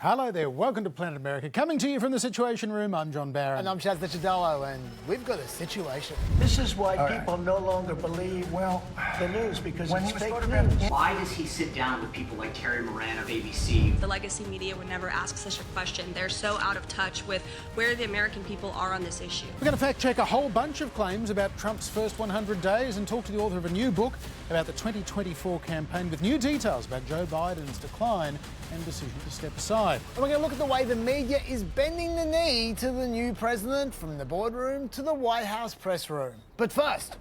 Hello there, welcome to Planet America. Coming to you from the Situation Room, I'm John Barron. And I'm Licciardello, and we've got a situation. This is why people no longer believe, the news, because it's fake news. Why does he sit down with people like Terry Moran of ABC? The legacy media would never ask such a question. They're so out of touch with where the American people are on this issue. We're going to fact check a whole bunch of claims about Trump's first 100 days and talk to the author of a new book about the 2024 campaign with new details about Joe Biden's decline and decision to step aside. And we're going to look at the way the media is bending the knee to the new president, from the boardroom to the White House press room. But first...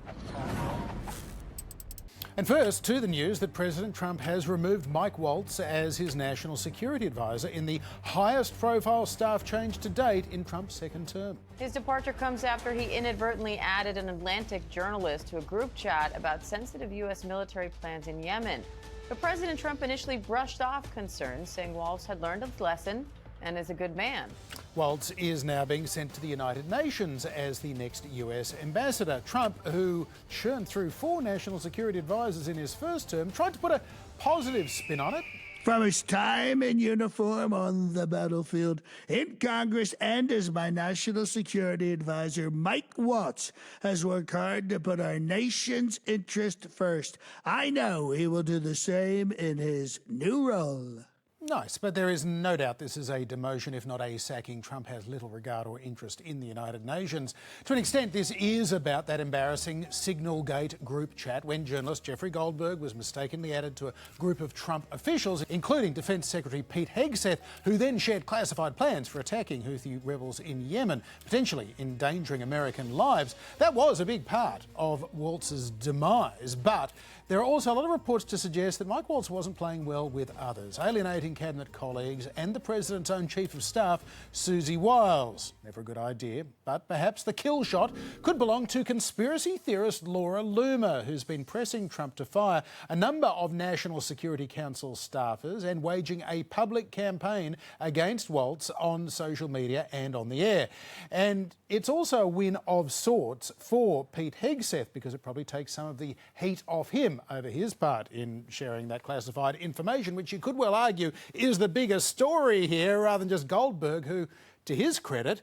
And first, to the news that President Trump has removed Mike Waltz as his national security advisor in the highest profile staff change to date in Trump's second term. His departure comes after he inadvertently added an Atlantic journalist to a group chat about sensitive U.S. military plans in Yemen. But President Trump initially brushed off concerns, saying Waltz had learned his lesson and is a good man. Waltz is now being sent to the United Nations as the next US ambassador. Trump, who churned through 4 national security advisors in his first term, tried to put a positive spin on it. From his time in uniform on the battlefield, in Congress, and as my national security advisor, Mike Waltz has worked hard to put our nation's interest first. I know he will do the same in his new role. Nice, but there is no doubt this is a demotion, if not a sacking. Trump has little regard or interest in the United Nations. To an extent, this is about that embarrassing Signalgate group chat when journalist Jeffrey Goldberg was mistakenly added to a group of Trump officials, including Defense Secretary Pete Hegseth, who then shared classified plans for attacking Houthi rebels in Yemen, potentially endangering American lives. That was a big part of Waltz's demise, but there are also a lot of reports to suggest that Mike Waltz wasn't playing well with others, alienating cabinet colleagues and the president's own chief of staff, Susie Wiles. Never a good idea, but perhaps the kill shot could belong to conspiracy theorist Laura Loomer, who's been pressing Trump to fire a number of National Security Council staffers and waging a public campaign against Waltz on social media and on the air. And it's also a win of sorts for Pete Hegseth, because it probably takes some of the heat off him over his part in sharing that classified information, which you could well argue is the bigger story here, rather than just Goldberg, who, to his credit,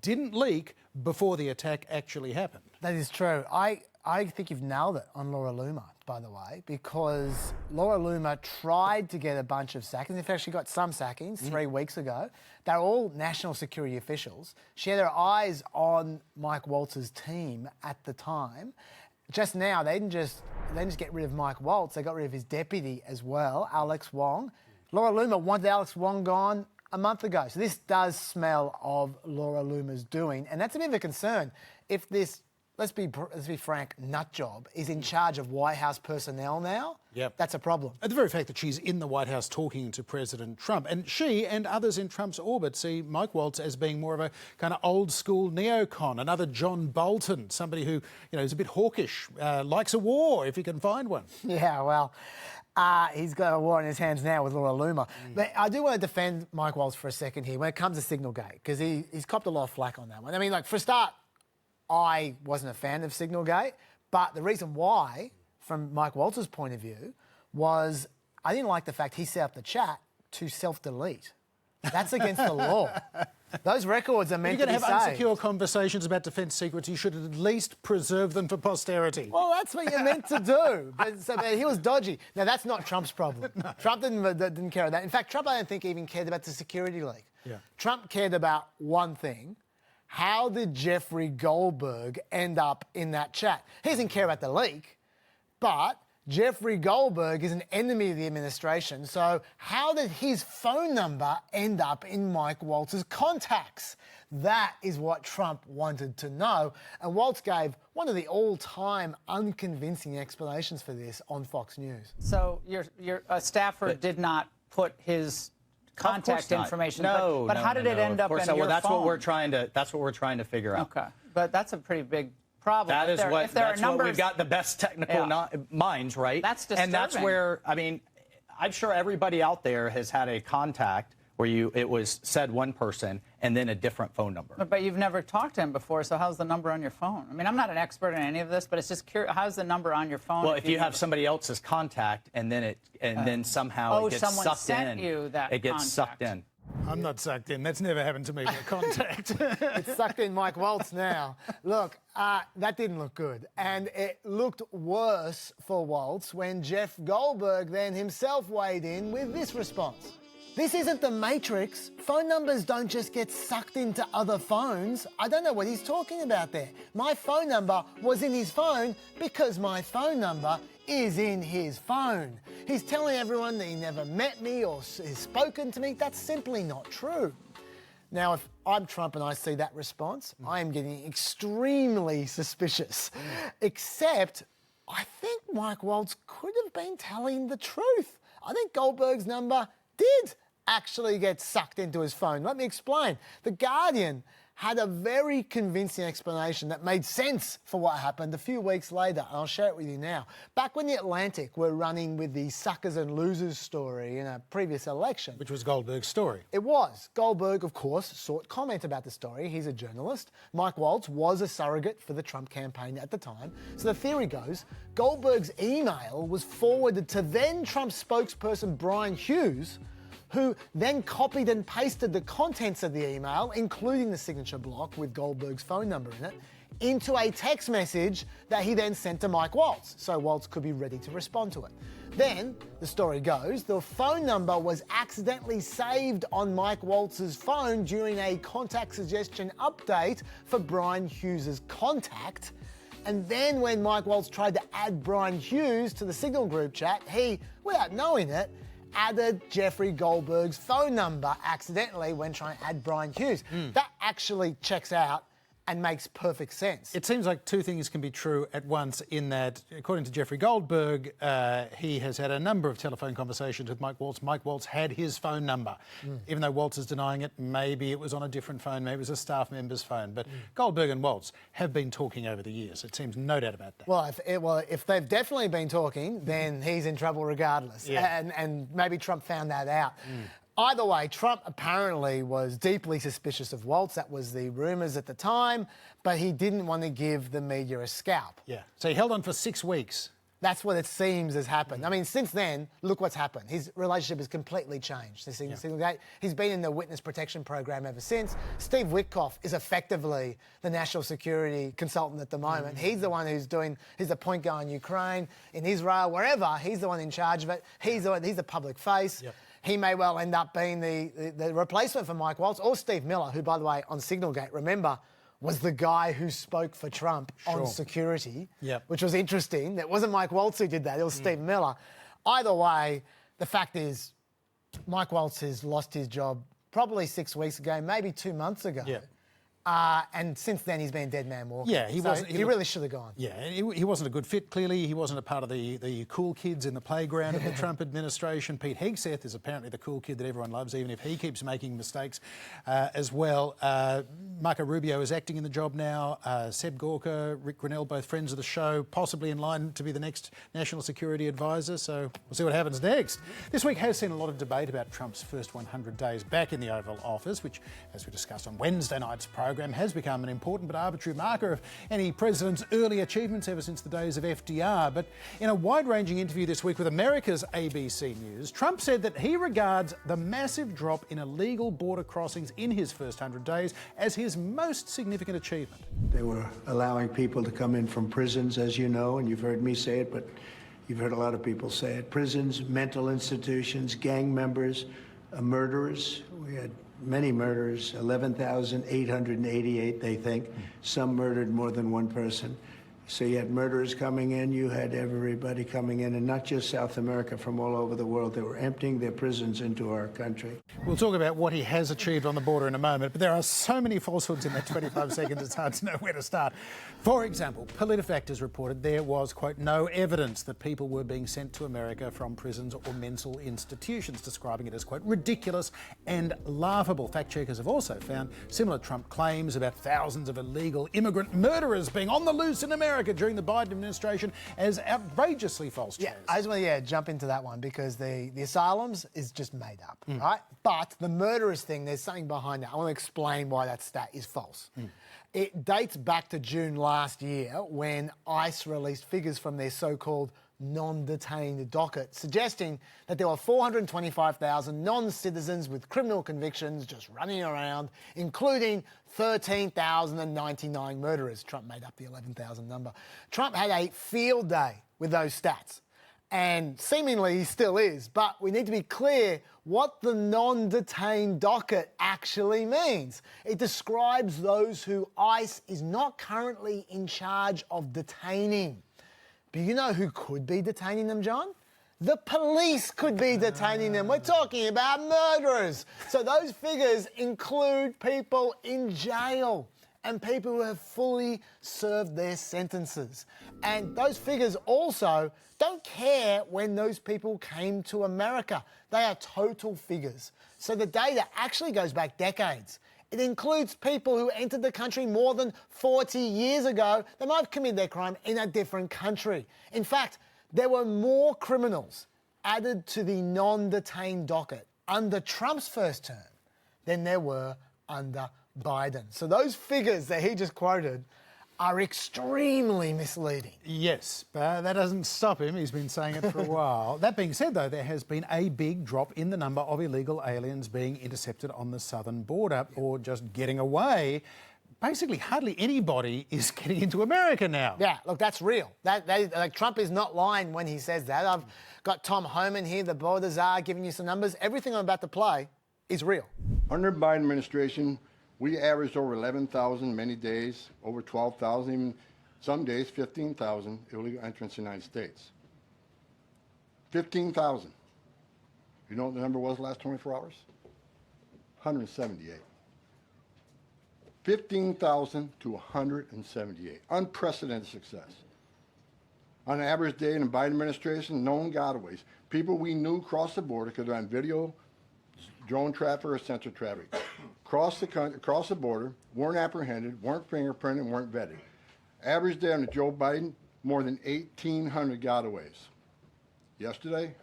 didn't leak before the attack actually happened. That is true. I think you've nailed it on Laura Loomer, by the way, because Laura Loomer tried to get a bunch of sackings. In fact, she got some sackings 3 weeks ago. They're all national security officials. She had her eyes on Mike Waltz's team at the time. Just now, they didn't just get rid of Mike Waltz, they got rid of his deputy as well, Alex Wong. Laura Loomer wanted Alex Wong gone a month ago. So this does smell of Laura Loomer's doing, and that's a bit of a concern. If this, let's be frank, nut job is in charge of White House personnel now, that's a problem. The very fact that she's in the White House talking to President Trump, and she and others in Trump's orbit see Mike Waltz as being more of a kind of old-school neocon, another John Bolton, somebody who, is a bit hawkish, likes a war if he can find one. Yeah, well... he's got a war in his hands now with Laura Loomer. But I do want to defend Mike Waltz for a second here when it comes to Signalgate, because he's copped a lot of flack on that one. I mean, for a start, I wasn't a fan of Signalgate, but the reason why, from Mike Waltz's point of view, was I didn't like the fact he set up the chat to self-delete. That's against the law. Those records are meant to be saved. If you're going to have unsecure conversations about defence secrets, you should at least preserve them for posterity. Well, that's what you're meant to do. But he was dodgy. Now, that's not Trump's problem. No. Trump didn't care about that. In fact, Trump, I don't think, even cared about the security leak. Yeah. Trump cared about one thing. How did Jeffrey Goldberg end up in that chat? He doesn't care about the leak, but Jeffrey Goldberg is an enemy of the administration, so how did his phone number end up in Mike Waltz's contacts? That is what Trump wanted to know, and Waltz gave one of the all-time unconvincing explanations for this on Fox News. So your staffer did not put his contact information. No, but how did it end up in your phone? Well, that's what we're trying to figure out. Okay, but that's a pretty big problem. That is what we've got the best technical minds, right? That's disturbing. And that's where, I mean, I'm sure everybody out there has had a contact where it was said one person and then a different phone number. But you've never talked to him before, so how's the number on your phone? I mean, I'm not an expert in any of this, but it's just curious. How's the number on your phone? Well, if you have somebody else's contact and then then somehow it gets sucked in. Someone sent you that it gets contact. sucked in. I'm not sucked in. That's never happened to me by contact. It's sucked in Mike Waltz now. Look, that didn't look good. And it looked worse for Waltz when Jeff Goldberg then himself weighed in with this response. This isn't the Matrix. Phone numbers don't just get sucked into other phones. I don't know what he's talking about there. My phone number was in his phone because my phone number is in his phone. He's telling everyone that he never met me or has spoken to me. That's simply not true. Now, if I'm Trump and I see that response, I am getting extremely suspicious. Except, I think Mike Waltz could have been telling the truth. I think Goldberg's number did actually get sucked into his phone. Let me explain. The Guardian had a very convincing explanation that made sense for what happened a few weeks later, and I'll share it with you now. Back when the Atlantic were running with the suckers and losers story in a previous election. Which was Goldberg's story. It was. Goldberg, of course, sought comment about the story. He's a journalist. Mike Waltz was a surrogate for the Trump campaign at the time. So the theory goes, Goldberg's email was forwarded to then Trump spokesperson Brian Hughes, who then copied and pasted the contents of the email, including the signature block with Goldberg's phone number in it, into a text message that he then sent to Mike Waltz, so Waltz could be ready to respond to it. Then, the story goes, the phone number was accidentally saved on Mike Waltz's phone during a contact suggestion update for Brian Hughes's contact. And then when Mike Waltz tried to add Brian Hughes to the Signal group chat, he, without knowing it, added Jeffrey Goldberg's phone number accidentally when trying to add Brian Hughes. That actually checks out and makes perfect sense. It seems like two things can be true at once in that, according to Jeffrey Goldberg, he has had a number of telephone conversations with Mike Waltz. Mike Waltz had his phone number. Even though Waltz is denying it, maybe it was on a different phone, maybe it was a staff member's phone. But Goldberg and Waltz have been talking over the years. It seems no doubt about that. Well, if they've definitely been talking, then he's in trouble regardless. Yeah. And maybe Trump found that out. Either way, Trump apparently was deeply suspicious of Waltz. That was the rumours at the time, but he didn't want to give the media a scalp. Yeah. So he held on for 6 weeks. That's what it seems has happened. I mean, since then, look what's happened. His relationship has completely changed. The Signal Gate. He's been in the witness protection program ever since. Steve Witkoff is effectively the national security consultant at the moment. He's the one he's the point guy in Ukraine, in Israel, wherever. He's the one in charge of it. He's the public face. Yep. He may well end up being the replacement for Mike Waltz or Steve Miller, who, by the way, on Signalgate, remember, was the guy who spoke for Trump on security, which was interesting. It wasn't Mike Waltz who did that, it was Steve Miller. Either way, the fact is Mike Waltz has lost his job probably 6 weeks ago, maybe 2 months ago. Yeah. And since then, he's been dead man walking. Yeah, he really should have gone. Yeah, and he wasn't a good fit, clearly. He wasn't a part of the cool kids in the playground of the Trump administration. Pete Hegseth is apparently the cool kid that everyone loves, even if he keeps making mistakes as well. Marco Rubio is acting in the job now. Seb Gorka, Rick Grinnell, both friends of the show, possibly in line to be the next National Security Advisor. So we'll see what happens next. This week has seen a lot of debate about Trump's first 100 days back in the Oval Office, which, as we discussed on Wednesday night's program, has become an important but arbitrary marker of any president's early achievements ever since the days of FDR. But in a wide-ranging interview this week with America's ABC News, Trump said that he regards the massive drop in illegal border crossings in his first 100 days as his most significant achievement. They were allowing people to come in from prisons, as you know, and you've heard me say it, but you've heard a lot of people say it. Prisons, mental institutions, gang members, murderers. We had many murders, 11,888, they think. Some murdered more than one person. So you had murderers coming in, you had everybody coming in, and not just South America, from all over the world. They were emptying their prisons into our country. We'll talk about what he has achieved on the border in a moment, but there are so many falsehoods in that 25 seconds, it's hard to know where to start. For example, PolitiFact has reported there was, quote, no evidence that people were being sent to America from prisons or mental institutions, describing it as, quote, ridiculous and laughable. Fact checkers have also found similar Trump claims about thousands of illegal immigrant murderers being on the loose in America during the Biden administration as outrageously false. Yeah, I just want to jump into that one because the asylums is just made up, right? But the murderers thing, there's something behind that. I want to explain why that stat is false. It dates back to June last year when ICE released figures from their so-called non-detained docket, suggesting that there were 425,000 non-citizens with criminal convictions just running around, including 13,099 murderers. Trump made up the 11,000 number. Trump had a field day with those stats, and seemingly he still is, but we need to be clear what the non-detained docket actually means. It describes those who ICE is not currently in charge of detaining. But you know who could be detaining them, John? The police could be detaining them. We're talking about murderers. So those figures include people in jail and people who have fully served their sentences. And those figures also don't care when those people came to America. They are total figures. So the data actually goes back decades. It includes people who entered the country more than 40 years ago. They might have committed their crime in a different country. In fact, there were more criminals added to the non-detained docket under Trump's first term than there were under Biden. So those figures that he just quoted are extremely misleading. Yes, but that doesn't stop him. He's been saying it for a while. That being said, though, there has been a big drop in the number of illegal aliens being intercepted on the southern border or just getting away. Basically, hardly anybody is getting into America now. Yeah, look, that's real. Trump is not lying when he says that. I've got Tom Homan here, the border czar, giving you some numbers. Everything I'm about to play is real. Under the Biden administration, we averaged over 11,000 many days, over 12,000, even some days 15,000 illegal entrants in the United States. 15,000. You know what the number was last 24 hours? 178. 15,000 to 178. Unprecedented success. On an average day in the Biden administration, known gotaways. People we knew crossed the border because they're on video, drone traffic, or sensor traffic. Crossed the border, weren't apprehended, weren't fingerprinted, weren't vetted. Average day under Joe Biden, more than 1,800 gotaways. Yesterday,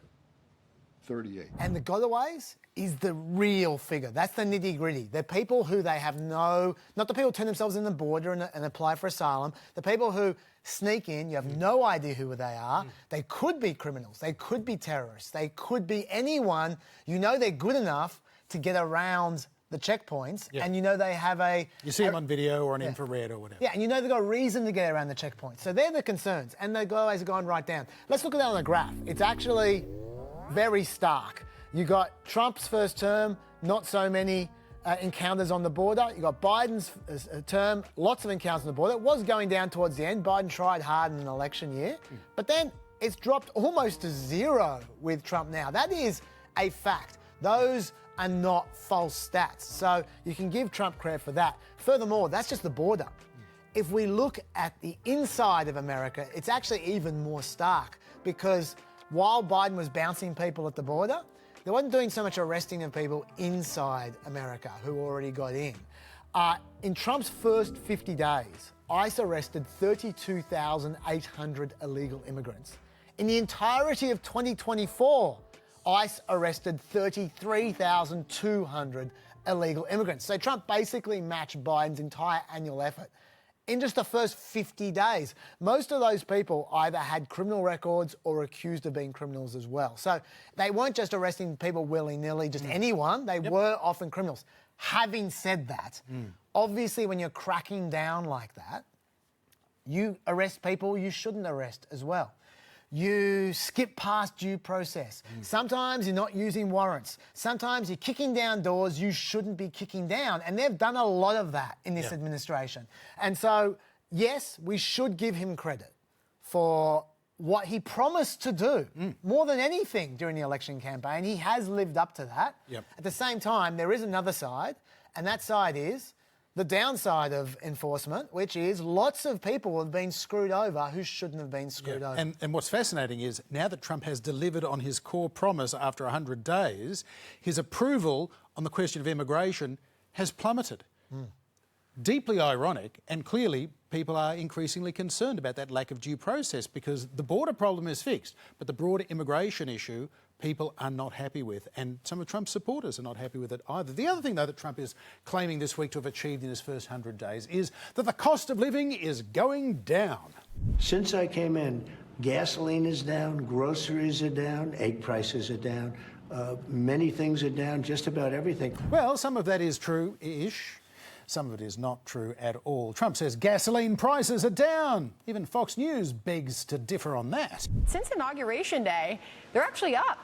38. And the gotaways is the real figure. That's the nitty-gritty. They're people who they have not the people who turn themselves in the border and apply for asylum. The people who sneak in, you have no idea who they are. They could be criminals. They could be terrorists. They could be anyone. You know they're good enough to get around the checkpoints, and you know they have You see them on video or on infrared or whatever. Yeah, and you know they've got a reason to get around the checkpoints. So they're the concerns, and the gotaways are going right down. Let's look at that on the graph. It's actually very stark. You got Trump's first term, not so many encounters on the border. You got Biden's term, lots of encounters on the border. It was going down towards the end. Biden tried hard in an election year, but then it's dropped almost to zero with Trump now. That is a fact. Those are not false stats. So you can give Trump credit for that. Furthermore, that's just the border. If we look at the inside of America, it's actually even more stark because while Biden was bouncing people at the border, they wasn't doing so much arresting of people inside America who already got in. In Trump's first 50 days, ICE arrested 32,800 illegal immigrants. In the entirety of 2024, ICE arrested 33,200 illegal immigrants. So Trump basically matched Biden's entire annual effort in just the first 50 days. Most of those people either had criminal records or were accused of being criminals as well. So they weren't just arresting people willy-nilly, just anyone. They were often criminals. Having said that, obviously when you're cracking down like that, you arrest people you shouldn't arrest as well. You skip past due process. Sometimes you're not using warrants. Sometimes you're kicking down doors you shouldn't be kicking down. And they've done a lot of that in this administration. And so, yes, we should give him credit for what he promised to do. More than anything during the election campaign, he has lived up to that. At the same time, there is another side, and that side is the downside of enforcement, which is lots of people have been screwed over who shouldn't have been screwed over. And what's fascinating is now that Trump has delivered on his core promise after 100 days, his approval on the question of immigration has plummeted. Deeply ironic, and clearly people are increasingly concerned about that lack of due process because the border problem is fixed, but the broader immigration issue people are not happy with, and some of Trump's supporters are not happy with it either. The other thing, though, that Trump is claiming this week to have achieved in his first 100 days is that the cost of living is going down. Since I came in, Gasoline is down, groceries are down, egg prices are down, many things are down, just about everything. Well, some of that is true-ish. Some of it is not true at all. Trump says gasoline prices are down. Even Fox News begs to differ on that. Since Inauguration Day, they're actually up.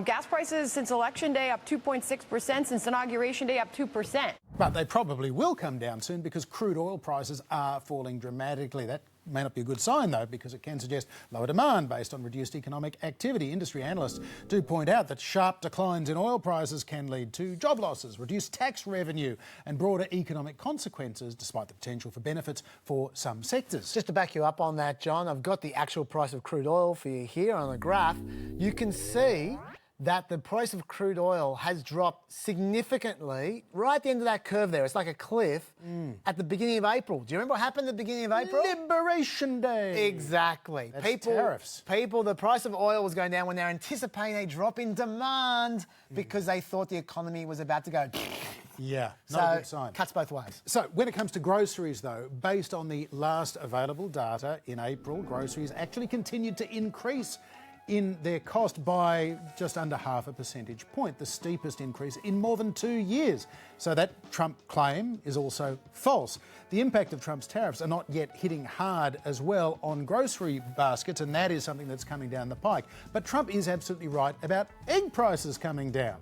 Gas prices since Election Day up 2.6%, since Inauguration Day up 2%. But they probably will come down soon because crude oil prices are falling dramatically. That may not be a good sign, though, because it can suggest lower demand based on reduced economic activity. Industry analysts do point out that sharp declines in oil prices can lead to job losses, reduced tax revenue and broader economic consequences, despite the potential for benefits for some sectors. Just to back you up on that, John, I've got the actual price of crude oil for you here on the graph. You can see that the price of crude oil has dropped significantly right at the end of that curve there. It's like a cliff at the beginning of April. Do you remember what happened at the beginning of April? Liberation Day. Exactly. That's tariffs. The price of oil was going down when they're anticipating a drop in demand because they thought the economy was about to go. Yeah, not a good sign. Cuts both ways. So when it comes to groceries, though, based on the last available data in April, groceries actually continued to increase in their cost by just under half a percentage point, the steepest increase in more than 2 years. So that Trump claim is also false. The impact of Trump's tariffs are not yet hitting hard as well on grocery baskets, and that is something that's coming down the pike. But Trump is absolutely right about egg prices coming down.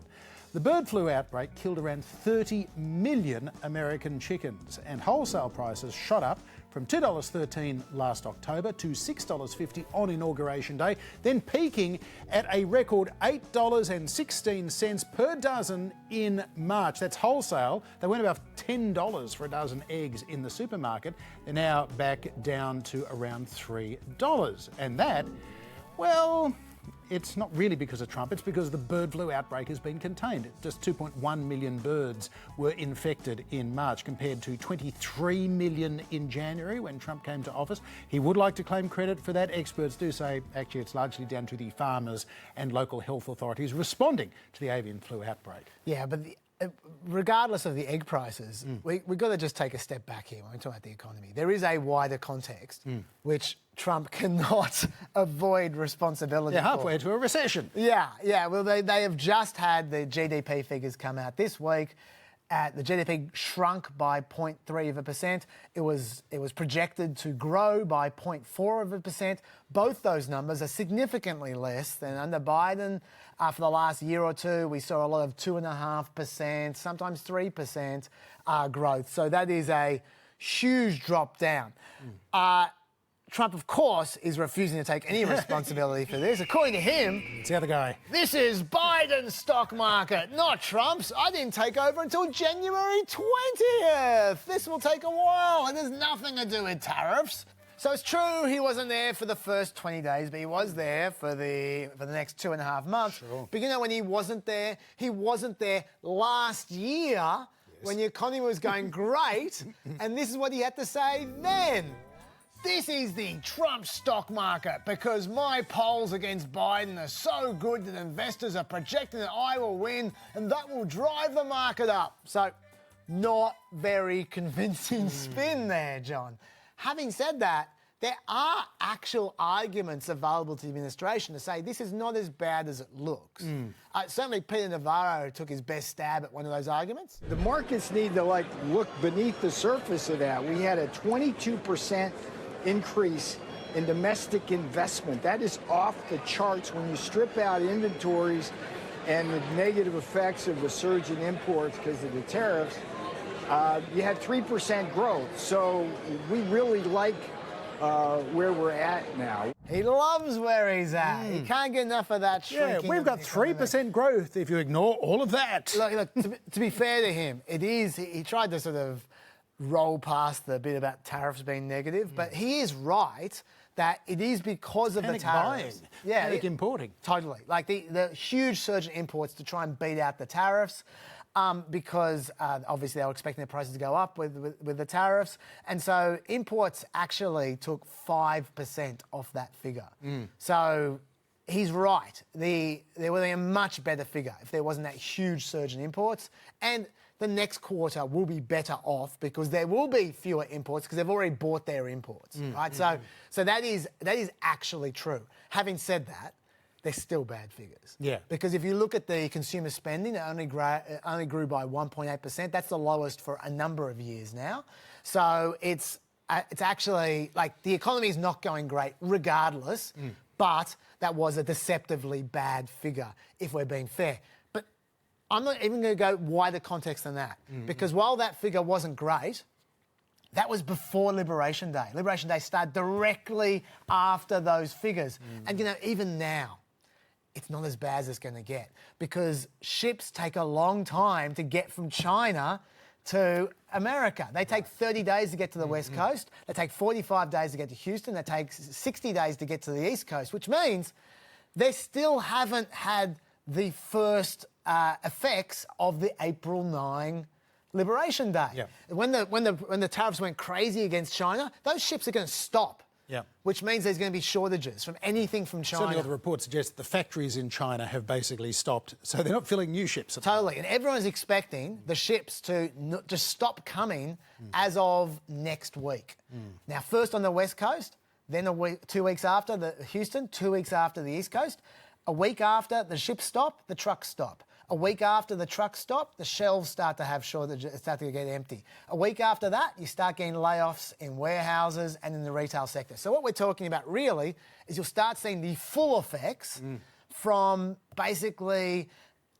The bird flu outbreak killed around 30 million American chickens, and wholesale prices shot up from $2.13 last October to $6.50 on Inauguration Day, then peaking at a record $8.16 per dozen in March. That's wholesale. They went above $10 for a dozen eggs in the supermarket. They're now back down to around $3. And that, well, it's not really because of Trump, it's because the bird flu outbreak has been contained. Just 2.1 million birds were infected in March compared to 23 million in January when Trump came to office. He would like to claim credit for that. Experts do say actually it's largely down to the farmers and local health authorities responding to the avian flu outbreak. Yeah, but regardless of the egg prices, we've got to just take a step back here when we talk about the economy. There is a wider context which Trump cannot avoid responsibility for. Halfway into a recession. Yeah. Well, they have just had the GDP figures come out this week. The GDP shrunk by 0.3%. It was projected to grow by 0.4%. Both those numbers are significantly less than under Biden. For the last year or two, we saw a lot of 2.5%, sometimes 3% growth. So that is a huge drop down. Trump, of course, is refusing to take any responsibility for this. According to him, it's the other guy. This is Biden's stock market, not Trump's. I didn't take over until January 20th. This will take a while, and there's nothing to do with tariffs. So it's true he wasn't there for the first 20 days, but he was there for the next 2.5 months. Sure. But you know when he wasn't there last year when the economy was going great, and this is what he had to say then. This is the Trump stock market because my polls against Biden are so good that investors are projecting that I will win and that will drive the market up. So, not very convincing spin there, John. Having said that, there are actual arguments available to the administration to say this is not as bad as it looks. Certainly Peter Navarro took his best stab at one of those arguments. The markets need to look beneath the surface of that. We had a 22% increase in domestic investment. That is off the charts when you strip out inventories and the negative effects of the surge in imports because of the tariffs. You had 3% growth. So we really like where we're at now. He loves where he's at. He can't get enough of that shrinking. Yeah, we've got 3% growth if you ignore all of that. Look, to be fair to him, he tried to sort of roll past the bit about tariffs being negative, but he is right that it is because of Panic the tariffs. Buying. Yeah, Panic importing. Totally. Like the huge surge in imports to try and beat out the tariffs. Because obviously they were expecting their prices to go up with the tariffs. And so imports actually took 5% off that figure. So he's right. There would be a much better figure if there wasn't that huge surge in imports. And the next quarter will be better off because there will be fewer imports because they've already bought their imports, right? So that is actually true. Having said that, they're still bad figures. Yeah. Because if you look at the consumer spending, it only grew by 1.8%. That's the lowest for a number of years now. So it's actually, like, the economy is not going great regardless, but that was a deceptively bad figure, if we're being fair. But I'm not even going to go wider context than that, because while that figure wasn't great, that was before Liberation Day. Liberation Day started directly after those figures. And, you know, even now, it's not as bad as it's going to get because ships take a long time to get from China to America. They take 30 days to get to the West Coast. They take 45 days to get to Houston. They take 60 days to get to the East Coast, which means they still haven't had the first effects of the April 9 Liberation Day. Yeah. When the tariffs went crazy against China, those ships are going to stop. Yeah. Which means there's going to be shortages from anything from China. Certainly all the reports suggest the factories in China have basically stopped, so they're not filling new ships. Totally, and everyone's expecting the ships to just stop coming as of next week. Now, first on the West Coast, then 2 weeks after the Houston, 2 weeks after the East Coast. A week after the ships stop, the trucks stop. A week after the trucks stop, the shelves start to have shortages, start to get empty. A week after that, you start getting layoffs in warehouses and in the retail sector. So what we're talking about really is you'll start seeing the full effects from basically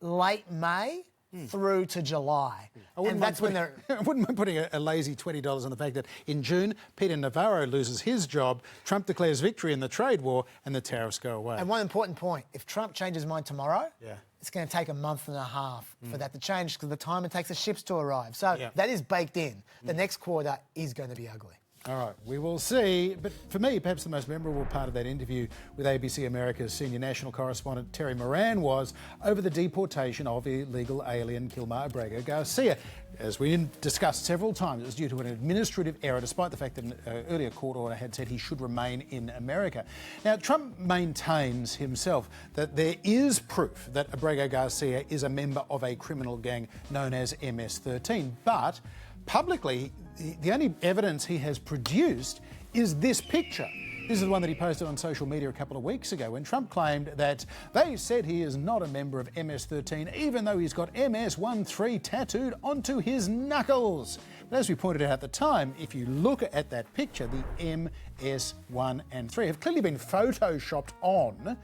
late May through to July. And that's when they're... I wouldn't mind putting a lazy $20 on the fact that in June, Peter Navarro loses his job, Trump declares victory in the trade war, and the tariffs go away. And one important point, if Trump changes his mind tomorrow, it's going to take a month and a half for that to change because of the time it takes the ships to arrive. So that is baked in. The next quarter is going to be ugly. All right, we will see. But for me, perhaps the most memorable part of that interview with ABC America's senior national correspondent Terry Moran was over the deportation of illegal alien Kilmar Abrego Garcia. As we discussed several times, it was due to an administrative error, despite the fact that an earlier court order had said he should remain in America. Now, Trump maintains himself that there is proof that Abrego Garcia is a member of a criminal gang known as MS-13, but publicly, the only evidence he has produced is this picture. This is the one that he posted on social media a couple of weeks ago when Trump claimed that they said he is not a member of MS-13 even though he's got MS-13 tattooed onto his knuckles. But as we pointed out at the time, if you look at that picture, the MS-1 and 3 have clearly been photoshopped on.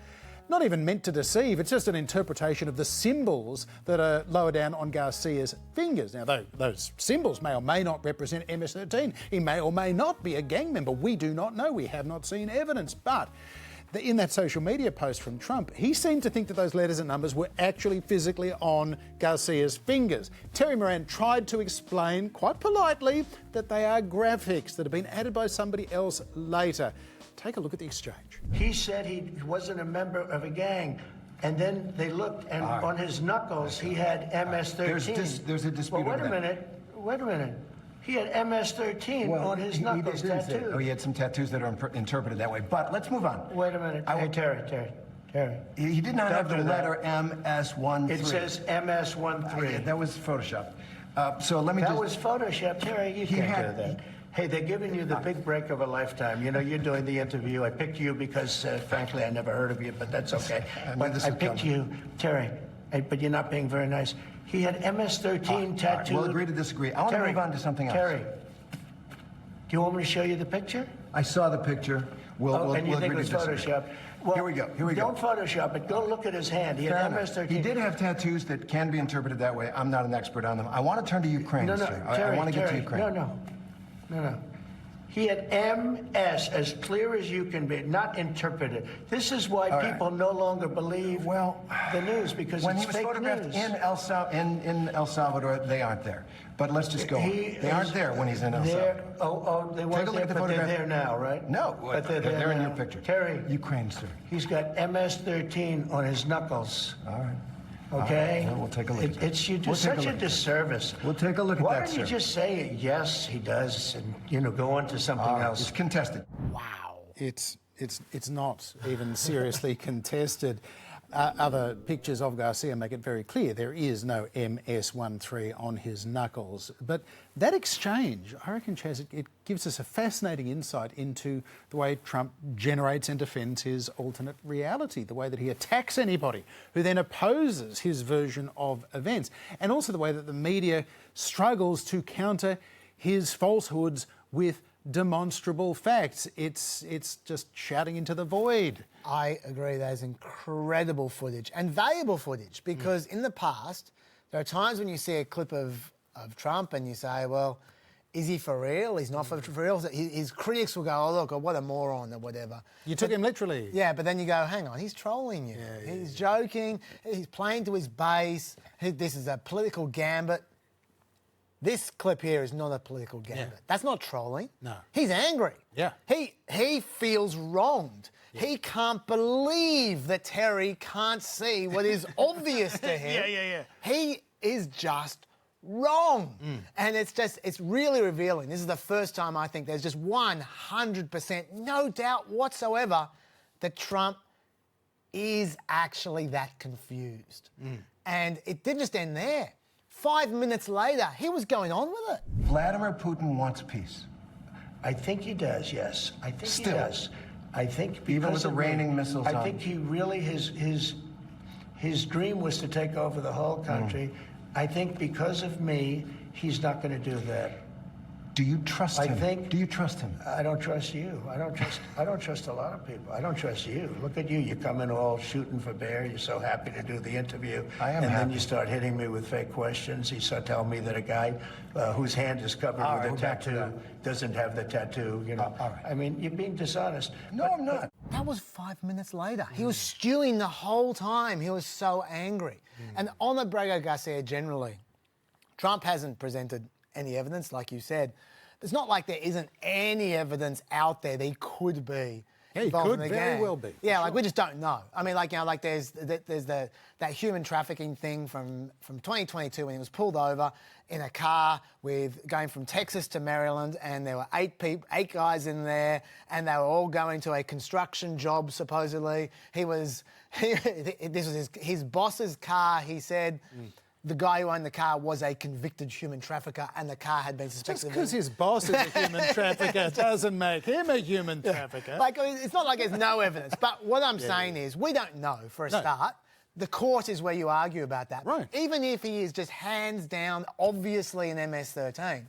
Not even meant to deceive, it's just an interpretation of the symbols that are lower down on Garcia's fingers. Now, those symbols may or may not represent MS-13. He may or may not be a gang member. We do not know. We have not seen evidence. But in that social media post from Trump, he seemed to think that those letters and numbers were actually physically on Garcia's fingers. Terry Moran tried to explain, quite politely, that they are graphics that have been added by somebody else later. Take a look at the exchange. He said he wasn't a member of a gang, and then they looked, and on his knuckles he had MS-13. There's a dispute. Well, wait a minute. He had MS-13 on his knuckles tattooed. Oh, he had some tattoos that are interpreted that way. But let's move on. Wait a minute. Hey, Terry. He did not have the letter MS-13. It says MS-13. That was Photoshop. So let me That was Photoshop, Terry. You can't do that. Hey, they're giving you the big break of a lifetime. You know, you're doing the interview. I picked you because, frankly, I never heard of you, but that's okay. I picked you, Terry, but you're not being very nice. He had MS-13 tattooed. We'll agree to disagree. I want to move on to something else. Terry, do you want me to show you the picture? I saw the picture. And you think it was Photoshop? Well, here we go. Don't Photoshop it. Go look at his hand. He had MS-13. He did have tattoos that can be interpreted that way. I'm not an expert on them. I want to turn to Ukraine, sir. I want to get to Ukraine. No. He had MS as clear as you can be, not interpreted. This is why people no longer believe the news, because when it's he was fake photographed news. in El Salvador, they aren't there. But let's just go on. They aren't there when he's in El Salvador. They weren't there, but they're there now, right? No, but they're in now. your picture. Terry. Ukraine, sir. He's got MS-13 on his knuckles. All right. Okay? Well, we'll take a look at that. You do such a disservice. We'll take a look at that, Why don't sir. you just say, yes, he does, and, go on to something else? It's contested. Wow. It's not even seriously contested. Other pictures of Garcia make it very clear there is no MS-13 on his knuckles. But that exchange, I reckon, Chaz, it gives us a fascinating insight into the way Trump generates and defends his alternate reality, the way that he attacks anybody who then opposes his version of events, and also the way that the media struggles to counter his falsehoods with demonstrable facts. It's just shouting into the void. I agree. That is incredible footage and valuable footage because in the past, there are times when you see a clip of Trump and you say, well, is he for real? He's not for real. His critics will go, oh, look, what a moron or whatever. You took him literally. Yeah, but then you go, hang on, he's trolling you. He's joking. He's playing to his base. This is a political gambit. This clip here is not a political gambit. Yeah. That's not trolling. No. He's angry. Yeah. He feels wronged. Yeah. He can't believe that Terry can't see what is obvious to him. He is just wrong. And it's really revealing. This is the first time I think there's just 100%, no doubt whatsoever, that Trump is actually that confused. And it didn't just end there. 5 minutes later, he was going on with it. Vladimir Putin wants peace. I think he does, yes. I think he does. I think even with the raining missiles I think he really, his dream was to take over the whole country. I think because of me, he's not going to do that. Do you trust him? Do you trust him? I don't trust you. I don't trust a lot of people. I don't trust you. Look at you. You come in all shooting for bear. You're so happy to do the interview. I am and happy. Then you start hitting me with fake questions. You start telling me that a guy whose hand is covered with a tattoo doesn't have the tattoo. You know. I mean, you're being dishonest. No, I'm not. That was 5 minutes later. He was stewing the whole time. He was so angry. And on Abrego Garcia generally, Trump hasn't presented any evidence, like you said. It's not like there isn't any evidence out there that he could be involved in the gang. Very well be. Yeah, like we just don't know. I mean, like, you know, like there's that human trafficking thing from 2022 when he was pulled over in a car going from Texas to Maryland, and there were eight guys in there, and they were all going to a construction job supposedly. This was his boss's car. He said. The guy who owned the car was a convicted human trafficker, and the car had been suspected. Just because his boss is a human trafficker doesn't make him a human trafficker. Like, it's not like there's no evidence. But what I'm saying is, we don't know for a start. The court is where you argue about that. Right. Even if he is just hands down, obviously an MS-13.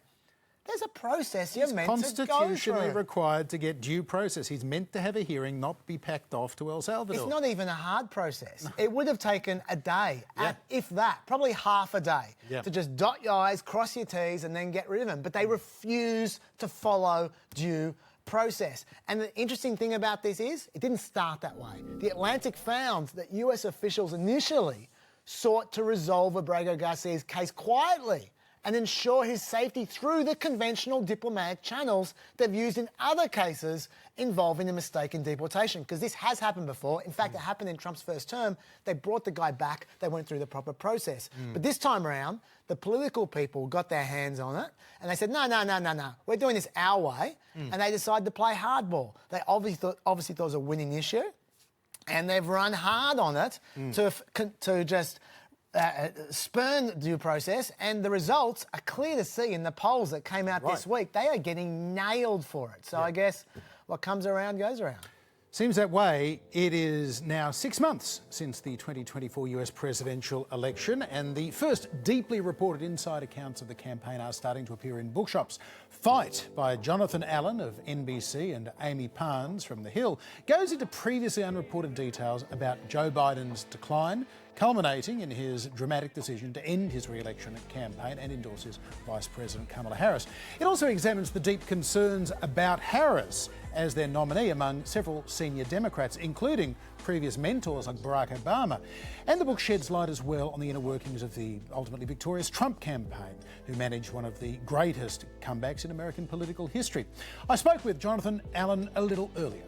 There's a process you're meant to go through. He's constitutionally required to get due process. He's meant to have a hearing, not be packed off to El Salvador. It's not even a hard process. It would have taken a day, if that, probably half a day, to just dot your I's, cross your T's, and then get rid of him. But they refuse to follow due process. And the interesting thing about this is, it didn't start that way. The Atlantic found that US officials initially sought to resolve Abrego Garcia's case quietly and ensure his safety through the conventional diplomatic channels they've used in other cases involving a mistaken deportation. Because this has happened before. In fact, it happened in Trump's first term. They brought the guy back. They went through the proper process. But this time around, the political people got their hands on it and they said, no. We're doing this our way. And they decided to play hardball. They obviously thought it was a winning issue. And they've run hard on it to just... spurn due process, and the results are clear to see in the polls that came out this week. They are getting nailed for it. So I guess what comes around goes around. Seems that way. It is now 6 months since the 2024 US presidential election, and the first deeply reported inside accounts of the campaign are starting to appear in bookshops. Fight by Jonathan Allen of NBC and Amy Parnes from The Hill goes into previously unreported details about Joe Biden's decline, culminating in his dramatic decision to end his re-election campaign and endorse his Vice President Kamala Harris. It also examines the deep concerns about Harris as their nominee among several senior Democrats, including previous mentors like Barack Obama. And the book sheds light as well on the inner workings of the ultimately victorious Trump campaign, who managed one of the greatest comebacks in American political history. I spoke with Jonathan Allen a little earlier.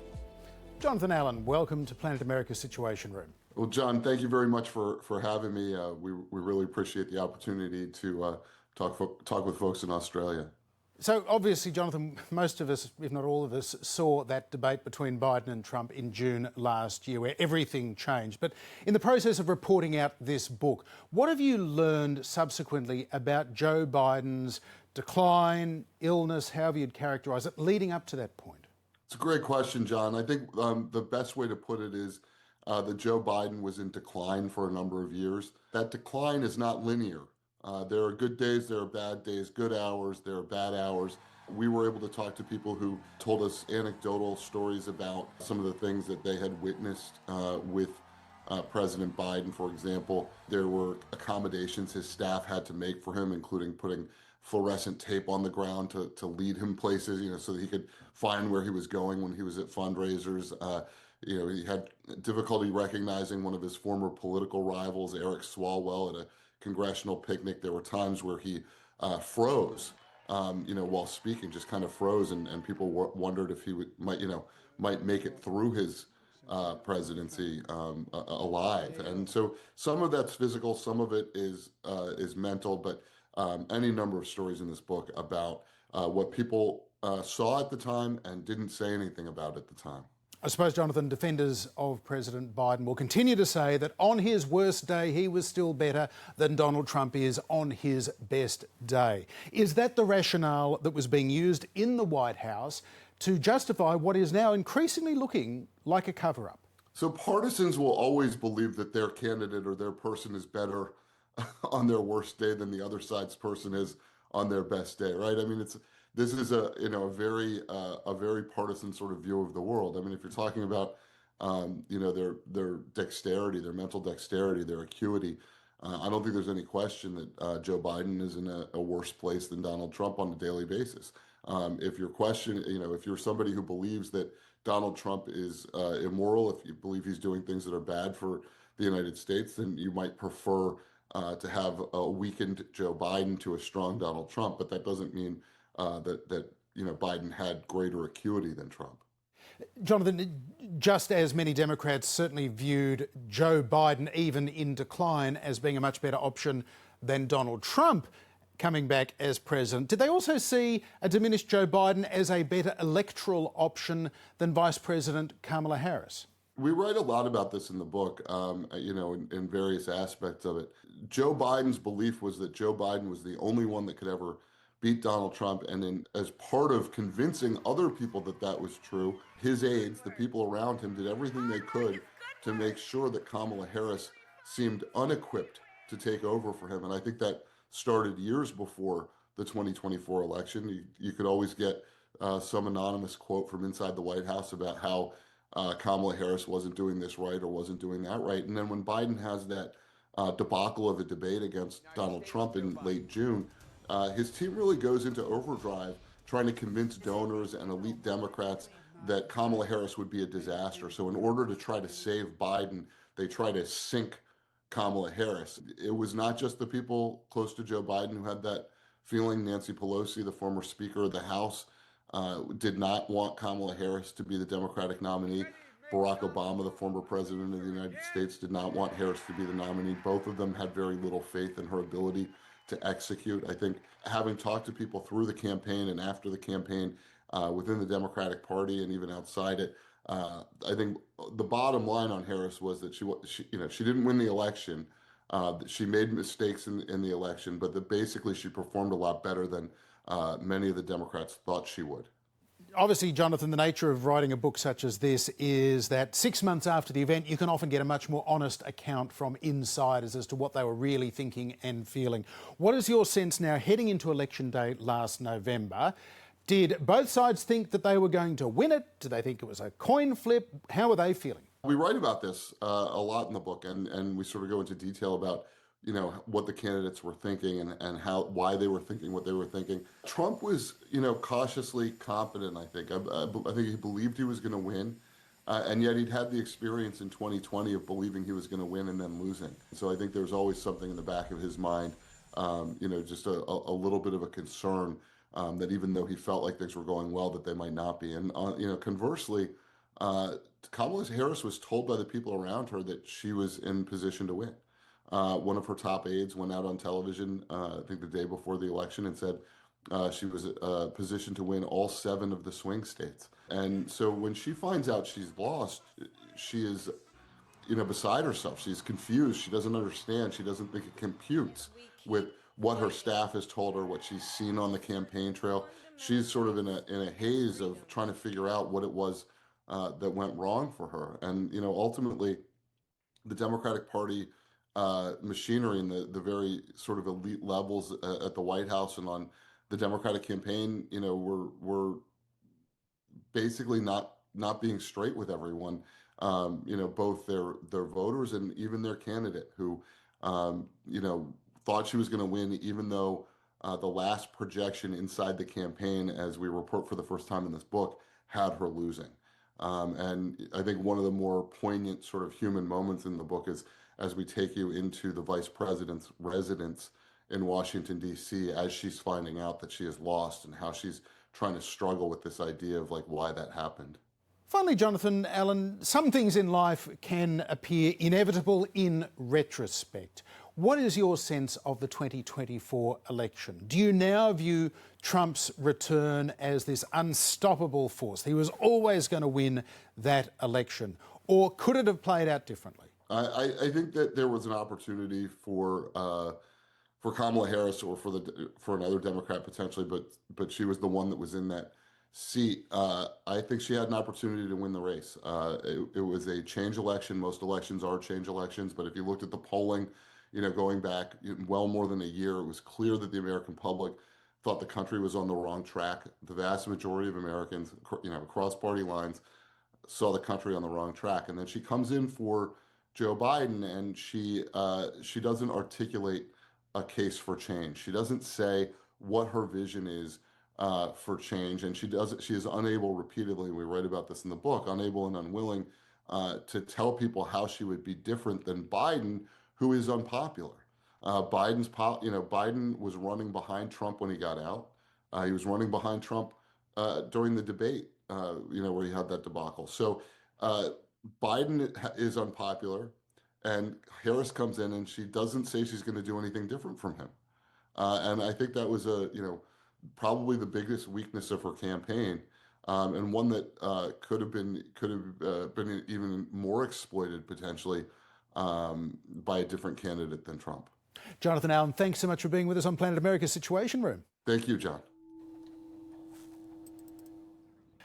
Jonathan Allen, welcome to Planet America's Situation Room. Well, John, thank you very much for having me. We really appreciate the opportunity to talk with folks in Australia. So obviously, Jonathan, most of us, if not all of us, saw that debate between Biden and Trump in June last year where everything changed. But in the process of reporting out this book, what have you learned subsequently about Joe Biden's decline, illness, however you'd characterise it, leading up to that point? It's a great question, John. I think the best way to put it is that Joe Biden was in decline for a number of years. That decline is not linear. There are good days, there are bad days, good hours, there are bad hours. We were able to talk to people who told us anecdotal stories about some of the things that they had witnessed with President Biden. For example, there were accommodations his staff had to make for him, including putting fluorescent tape on the ground to lead him places, so that he could find where he was going when he was at fundraisers. He had difficulty recognizing one of his former political rivals, Eric Swalwell, at a congressional picnic. There were times where he froze, while speaking, just kind of froze, and people wondered if he might make it through his presidency alive. And so some of that's physical, some of it is mental, but any number of stories in this book about what people saw at the time and didn't say anything about at the time. I suppose, Jonathan, defenders of President Biden will continue to say that on his worst day, he was still better than Donald Trump is on his best day. Is that the rationale that was being used in the White House to justify what is now increasingly looking like a cover-up? So partisans will always believe that their candidate or their person is better on their worst day than the other side's person is on their best day, right? I mean, this is a very partisan sort of view of the world. I mean, if you're talking about their dexterity, their mental dexterity, their acuity, I don't think there's any question that Joe Biden is in a worse place than Donald Trump on a daily basis. If you're somebody who believes that Donald Trump is immoral, if you believe he's doing things that are bad for the United States, then you might prefer to have a weakened Joe Biden to a strong Donald Trump. But that doesn't mean that Biden had greater acuity than Trump. Jonathan, just as many Democrats certainly viewed Joe Biden, even in decline, as being a much better option than Donald Trump coming back as president, did they also see a diminished Joe Biden as a better electoral option than Vice President Kamala Harris? We write a lot about this in the book, in various aspects of it. Joe Biden's belief was that Joe Biden was the only one that could ever beat Donald Trump. And as part of convincing other people that that was true, his aides, the people around him, did everything they could to make sure that Kamala Harris seemed unequipped to take over for him. And I think that started years before the 2024 election. You could always get some anonymous quote from inside the White House about how Kamala Harris wasn't doing this right or wasn't doing that right. And then when Biden has that debacle of a debate against Donald Trump in late June, his team really goes into overdrive trying to convince donors and elite Democrats that Kamala Harris would be a disaster. So in order to try to save Biden, they try to sink Kamala Harris. It was not just the people close to Joe Biden who had that feeling. Nancy Pelosi, the former Speaker of the House, did not want Kamala Harris to be the Democratic nominee. Barack Obama, the former president of the United States, did not want Harris to be the nominee. Both of them had very little faith in her ability to execute. I think having talked to people through the campaign and after the campaign within the Democratic Party and even outside it, I think the bottom line on Harris was that she didn't win the election. She made mistakes in the election, but that basically she performed a lot better than many of the Democrats thought she would. Obviously, Jonathan, the nature of writing a book such as this is that 6 months after the event, you can often get a much more honest account from insiders as to what they were really thinking and feeling. What is your sense now heading into Election Day last November? Did both sides think that they were going to win it? Did they think it was a coin flip? How were they feeling? We write about this a lot in the book, and we sort of go into detail about what the candidates were thinking and why they were thinking what they were thinking. Trump was, cautiously confident, I think. I think he believed he was going to win, and yet he'd had the experience in 2020 of believing he was going to win and then losing. So I think there's always something in the back of his mind, just a little bit of a concern that even though he felt like things were going well, that they might not be. And, conversely, Kamala Harris was told by the people around her that she was in position to win. One of her top aides went out on television, I think the day before the election, and said, She was positioned to win all 7 of the swing states. And so when she finds out she's lost, she is, beside herself. She's confused. She doesn't understand. She doesn't think it computes with what her staff has told her, what she's seen on the campaign trail. She's sort of in a haze of trying to figure out what it was that went wrong for her. And, ultimately, the Democratic Party machinery and the very sort of elite levels at the White House and on the Democratic campaign, were basically not being straight with everyone. Both their voters and even their candidate, who thought she was going to win, even though the last projection inside the campaign, as we report for the first time in this book, had her losing. And I think one of the more poignant sort of human moments in the book is as we take you into the vice president's residence in Washington, D.C., as she's finding out that she has lost and how she's trying to struggle with this idea of why that happened. Finally, Jonathan Allen, some things in life can appear inevitable in retrospect. What is your sense of the 2024 election? Do you now view Trump's return as this unstoppable force? He was always going to win that election. Or could it have played out differently? I think that there was an opportunity for Kamala Harris or for another Democrat potentially, but she was the one that was in that seat. I think she had an opportunity to win the race. It was a change election. Most elections are change elections, but if you looked at the polling, going back well more than a year, it was clear that the American public thought the country was on the wrong track. The vast majority of Americans, across party lines, saw the country on the wrong track. And then she comes in for Joe Biden, and she doesn't articulate a case for change. She doesn't say what her vision is for change, and she is unable repeatedly, and we write about this in the book, unable and unwilling to tell people how she would be different than Biden, who is unpopular. Biden was running behind Trump when he got out. He was running behind Trump during the debate, where he had that debacle. So Biden is unpopular, and Harris comes in and she doesn't say she's going to do anything different from him. And I think that was probably the biggest weakness of her campaign, and one that could have been even more exploited potentially by a different candidate than Trump. Jonathan Allen, thanks so much for being with us on Planet America's Situation Room. Thank you, John.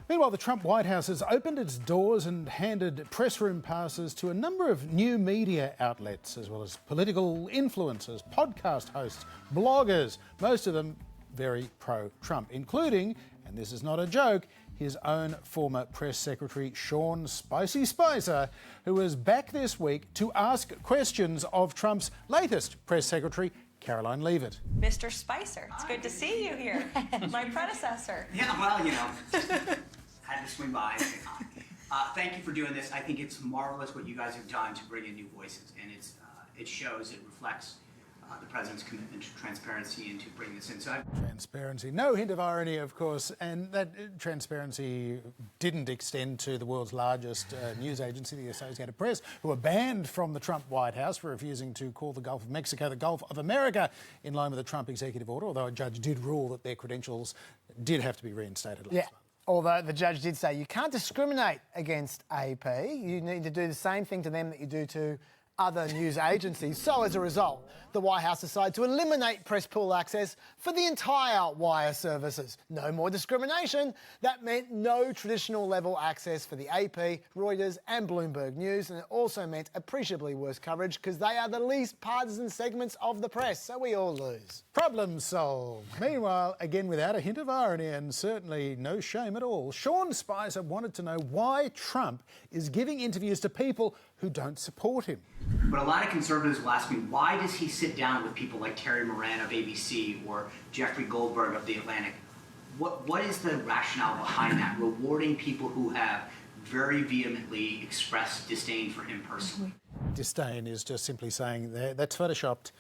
Meanwhile, the Trump White House has opened its doors and handed press room passes to a number of new media outlets, as well as political influencers, podcast hosts, bloggers, most of them very pro-Trump, including, and this is not a joke, his own former press secretary, Sean Spicy Spicer, who was back this week to ask questions of Trump's latest press secretary, Caroline Leavitt. Mr. Spicer, it's good to see you here. My predecessor. Yeah, well, had to swing by and say hi. Thank you for doing this. I think it's marvelous what you guys have done to bring in new voices, and it shows, it reflects the president's commitment to transparency and to bring this in. Transparency, no hint of irony, of course, and that transparency didn't extend to the world's largest news agency, the Associated Press, who were banned from the Trump White House for refusing to call the Gulf of Mexico the Gulf of America in line with the Trump executive order, although a judge did rule that their credentials did have to be reinstated last month. Although the judge did say you can't discriminate against AP. You need to do the same thing to them that you do to other news agencies. So as a result, the White House decided to eliminate press pool access for the entire wire services. No more discrimination. That meant no traditional level access for the AP, Reuters and Bloomberg News, and it also meant appreciably worse coverage because they are the least partisan segments of the press, so we all lose. Problem solved. Meanwhile, again without a hint of irony and certainly no shame at all, Sean Spicer wanted to know why Trump is giving interviews to people who don't support him. But a lot of conservatives will ask me, why does he sit down with people like Terry Moran of ABC or Jeffrey Goldberg of The Atlantic? What is the rationale behind that, rewarding people who have very vehemently expressed disdain for him personally? Disdain is just simply saying that's photoshopped.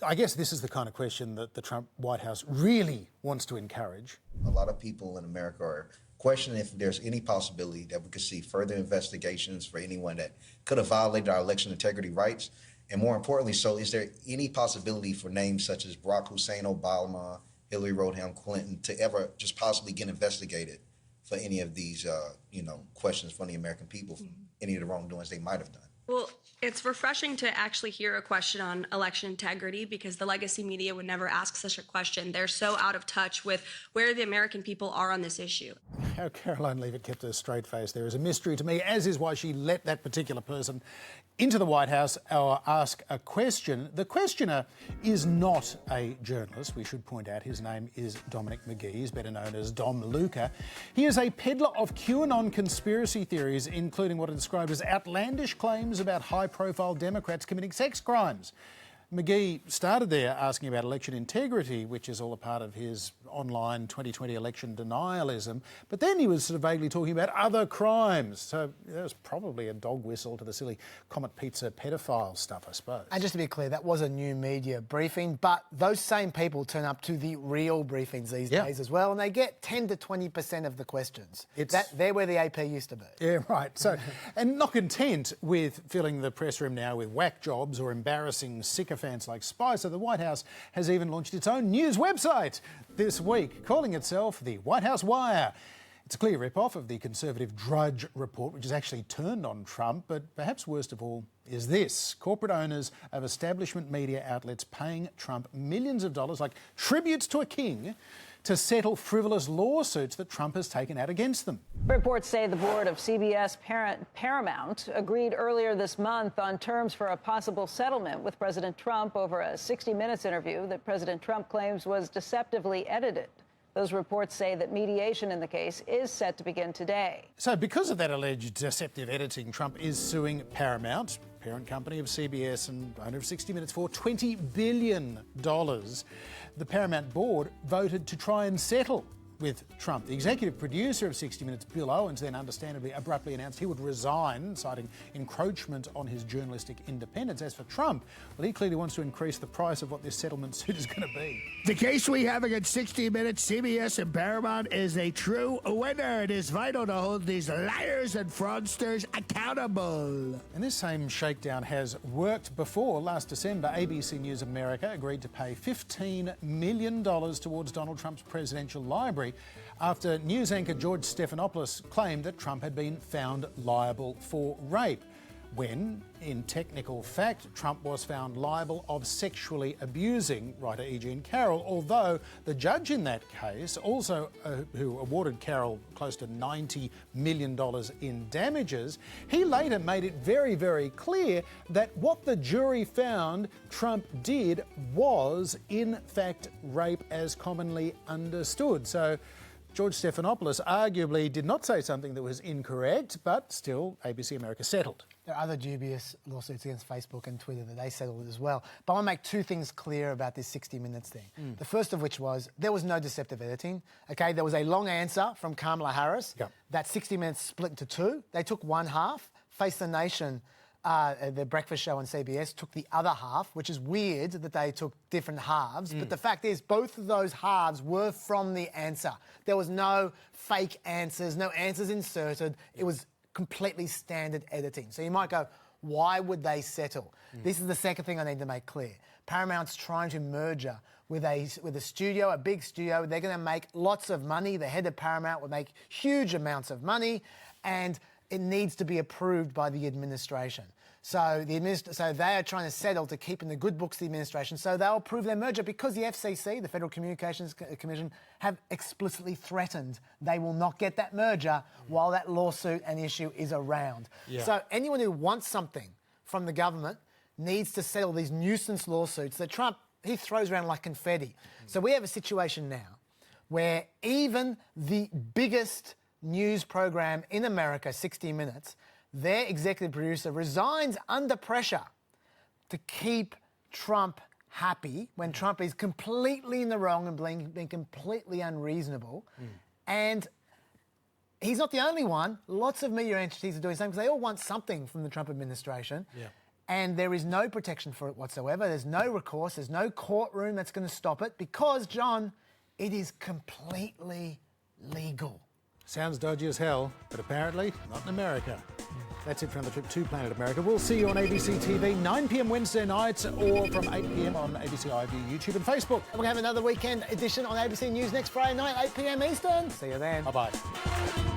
I guess this is the kind of question that the Trump White House really wants to encourage. A lot of people in America are questioning if there's any possibility that we could see further investigations for anyone that could have violated our election integrity rights. And more importantly, so is there any possibility for names such as Barack Hussein Obama Hillary Rodham Clinton to ever just possibly get investigated for any of these, questions from the American people, for any of the wrongdoings they might have done. Well, it's refreshing to actually hear a question on election integrity because the legacy media would never ask such a question. They're so out of touch with where the American people are on this issue. How Caroline Leavitt kept a straight face there is a mystery to me, as is why she let that particular person into the White House or ask a question. The questioner is not a journalist, we should point out. His name is Dominic McGee. He's better known as Dom Luca. He is a peddler of QAnon conspiracy theories, including what are described as outlandish claims about high-profile Democrats committing sex crimes. McGee started there asking about election integrity, which is all a part of his online 2020 election denialism, but then he was sort of vaguely talking about other crimes. So that was probably a dog whistle to the silly Comet Pizza pedophile stuff, I suppose. And just to be clear, that was a new media briefing, but those same people turn up to the real briefings these days as well, and they get 10 to 20% of the questions. They're where the AP used to be. Yeah, right. So, and not content with filling the press room now with whack jobs or embarrassing sycophants like Spicer, the White House has even launched its own news website this week, calling itself the White House Wire. It's a clear rip-off of the Conservative Drudge Report, which has actually turned on Trump, but perhaps worst of all is this. Corporate owners of establishment media outlets paying Trump millions of dollars, like tributes to a king, to settle frivolous lawsuits that Trump has taken out against them. Reports say the board of CBS parent Paramount agreed earlier this month on terms for a possible settlement with President Trump over a 60 Minutes interview that President Trump claims was deceptively edited. Those reports say that mediation in the case is set to begin today. So because of that alleged deceptive editing, Trump is suing Paramount, parent company of CBS and owner of 60 Minutes, for $20 billion. The Paramount board voted to try and settle with Trump. The executive producer of 60 Minutes, Bill Owens, then understandably abruptly announced he would resign, citing encroachment on his journalistic independence. As for Trump, well, he clearly wants to increase the price of what this settlement suit is going to be. The case we have against 60 Minutes, CBS and Paramount is a true winner. It is vital to hold these liars and fraudsters accountable. And this same shakedown has worked before. Last December, ABC News America agreed to pay $15 million towards Donald Trump's presidential library after news anchor George Stephanopoulos claimed that Trump had been found liable for rape, when, in technical fact, Trump was found liable of sexually abusing writer E. Jean Carroll, although the judge in that case, also who awarded Carroll close to $90 million in damages, he later made it very, very clear that what the jury found Trump did was, in fact, rape as commonly understood. So George Stephanopoulos arguably did not say something that was incorrect, but still ABC America settled. There are other dubious lawsuits against Facebook and Twitter that they settled as well. But I want to make two things clear about this 60 Minutes thing. The first of which was there was no deceptive editing. Okay, there was a long answer from Kamala Harris. That 60 Minutes split into two. They took one half. Face the Nation, the breakfast show on CBS, took the other half, which is weird that they took different halves. But the fact is, both of those halves were from the answer. There was no fake answers, no answers inserted. It was completely standard editing. So you might go, why would they settle? This is the second thing I need to make clear. Paramount's trying to merger with a studio, a big studio. They're going to make lots of money. The head of Paramount will make huge amounts of money, and it needs to be approved by the administration. So so they are trying to settle to keep in the good books of the administration, so they'll approve their merger because the FCC, the Federal Communications Commission, have explicitly threatened they will not get that merger while that lawsuit and issue is around. So anyone who wants something from the government needs to settle these nuisance lawsuits that Trump, he throws around like confetti. So we have a situation now where even the biggest news program in America, 60 Minutes, their executive producer resigns under pressure to keep Trump happy when Trump is completely in the wrong and being completely unreasonable. And he's not the only one. Lots of media entities are doing the same because they all want something from the Trump administration. And there is no protection for it whatsoever. There's no recourse. There's no courtroom that's going to stop it because, John, it is completely legal. Sounds dodgy as hell, but apparently not in America. That's it from the trip to Planet America. We'll see you on ABC TV 9 p.m. Wednesday nights or from 8 p.m. on ABC iView, YouTube and Facebook. And we'll have another weekend edition on ABC News next Friday night, 8 p.m. Eastern. See you then. Bye-bye.